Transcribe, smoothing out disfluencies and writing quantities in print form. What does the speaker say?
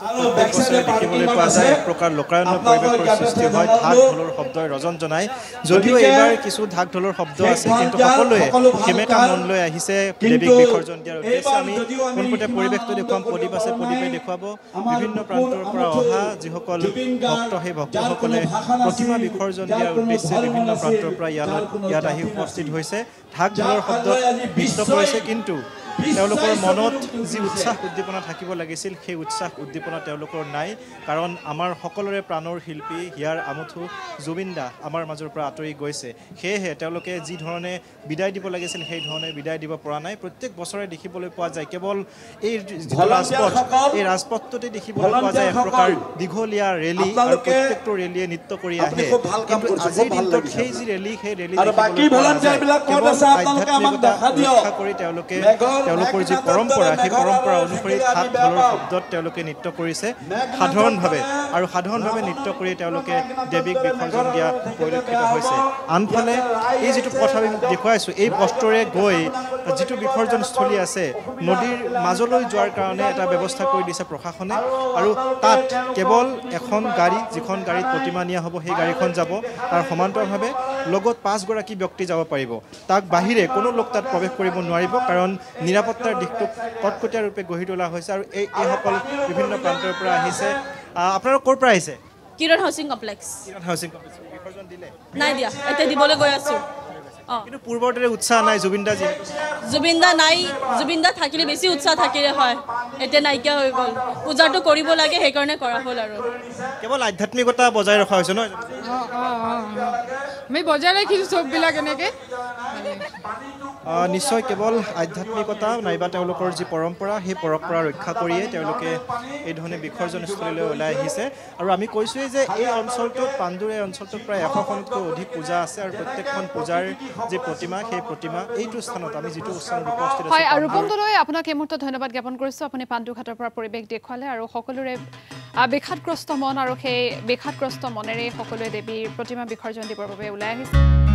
দেখিবলৈ পোৱা যায় এক প্ৰকাৰ লোকাৰণ্য পৰিৱেশৰ সৃষ্টি হয় ঢাক ঢোলৰ শব্দই ৰজন জনায় যদিও এইবাৰ কিছু ঢাক ঢোলৰ শব্দ আছে কিন্তু সকলোৱে সেমেকা মন লৈ আহিছে দেৱীক বিসৰ্জন দিয়াৰ উদ্দেশ্যে আমি পোনপটীয়া পৰিৱেশটো দেখুৱাম প্ৰদীপ আছে প্ৰদীপে দেখুৱাব বিভিন্ন প্ৰান্তৰ পৰা অহা যিসকল ভক্ত সেই ভক্তসকলে প্ৰতিমা বিসৰ্জন দিয়াৰ উদ্দেশ্যে বিভিন্ন প্ৰান্তৰ পৰা ইয়াত আহি উপস্থিত হৈছে ঢাক ঢোলৰ শব্দত নৃত্য কৰিছে কিন্তু তেওঁলোকৰ মনত যি উৎসাহ উদ্দীপনা থাকিব লাগিছিল সেই উৎসাহ উদ্দীপনা তেওঁলোকৰ নাই কাৰণ আমাৰ সকলোৰে প্ৰাণৰ শিল্পী হিয়াৰ আমঠু জুবিন দা আমাৰ মাজৰ পৰা আঁতৰি গৈছে সেয়েহে তেওঁলোকে যি ধৰণে বিদায় দিব লাগিছিল সেই ধৰণে বিদায় দিব পৰা নাই প্ৰত্যেক বছৰে দেখিবলৈ পোৱা যায় কেৱল এই ৰাজপথটোতে দেখিবলৈ পোৱা যায় এক প্ৰকাৰ দীঘলীয়া ৰেলী আৰু প্ৰত্যেকটো ৰেলীয়ে নৃত্য কৰি আহে কিন্তু আজিৰ দিনটোত সেই যি ৰেলী সেই ৰেলী আধ্যাত্মিকতা ৰক্ষা কৰি তেওঁলোকৰ যি পৰম্পৰা সেই পৰম্পৰা অনুসৰি ঢাক ঢোলৰ শব্দত তেওঁলোকে নৃত্য কৰিছে সাধাৰণভাৱে নৃত্য কৰি তেওঁলোকে দেৱীক বিসৰ্জন দিয়া পৰিলক্ষিত হৈছে আনফালে এই যিটো পথ আমি দেখুৱাইছোঁ এই পথটোৰে গৈ যিটো বিসৰ্জনস্থলী আছে নদীৰ মাজলৈ যোৱাৰ কাৰণে এটা ব্যৱস্থা কৰি দিছে প্ৰশাসনে আৰু তাত কেৱল এখন গাড়ী যিখন গাড়ীত প্ৰতিমা নিয়া হ'ব সেই গাড়ীখন যাব তাৰ সমান্তৰালভাৱে লগত 5 গৰাকী ব্যক্তি যাব পাৰিব তাক বাহিৰে কোনো লোক তাত প্ৰৱেশ কৰিব নোৱাৰিব কাৰণ নিৰাপত্তাৰ দিশটো কটকটীয়া ৰূপে গঢ়ি তোলা হৈছে আৰু এইসকল বিভিন্ন প্ৰান্তৰ পৰা আহিছে আপোনালোক ক'ৰ পৰা আহিছে কিৰণ হাউচিং কমপ্লেক্স বিসৰ্জন দিলে নাই দিয়া এতিয়া দিবলৈ গৈ আছোঁ কিন্তু পূৰ্বৰ দৰে উৎসাহ নাই জুবিন দা নাই জুবিন দা থাকিলে বেছি উৎসাহ থাকিলে হয় এতিয়া নাইকিয়া হৈ গ'ল পূজাটো কৰিব লাগে সেইকাৰণে কৰা হ'ল আৰু কেৱল আধ্যাত্মিকতা বজাই ৰখা হৈছে নহয় আমি বজাই ৰাখিছোঁ চববিলাক এনেকৈ নিশ্চয় কেৱল আধ্যাত্মিকতা নাইবা তেওঁলোকৰ যি পৰম্পৰা সেই পৰম্পৰা ৰক্ষা কৰিয়ে তেওঁলোকে এই ধৰণে বিসৰ্জনস্থলীলৈ ওলাই আহিছে আৰু আমি কৈছোঁৱেই যে এই অঞ্চলটোত পাণ্ডুৰ এই অঞ্চলটোত প্ৰায় 100খনতকৈ অধিক পূজা আছে আৰু প্ৰত্যেকখন পূজাৰ যি প্ৰতিমা সেই প্ৰতিমা এইটো স্থানত আমি যিটো স্থানত উপস্থিত হয় আৰু ৰূপমলৈ আপোনাক এই মুহূৰ্তত ধন্যবাদ জ্ঞাপন কৰিছোঁ আপুনি পাণ্ডুঘাটৰ পৰা পৰিৱেশ দেখুৱালে আৰু সকলোৰে বিষাদগ্ৰস্ত মন আৰু সেই বিষাদগ্ৰস্ত মনেৰে সকলোৱে দেৱীৰ প্ৰতিমা বিসৰ্জন দিবৰ বাবে ওলাই আহিছে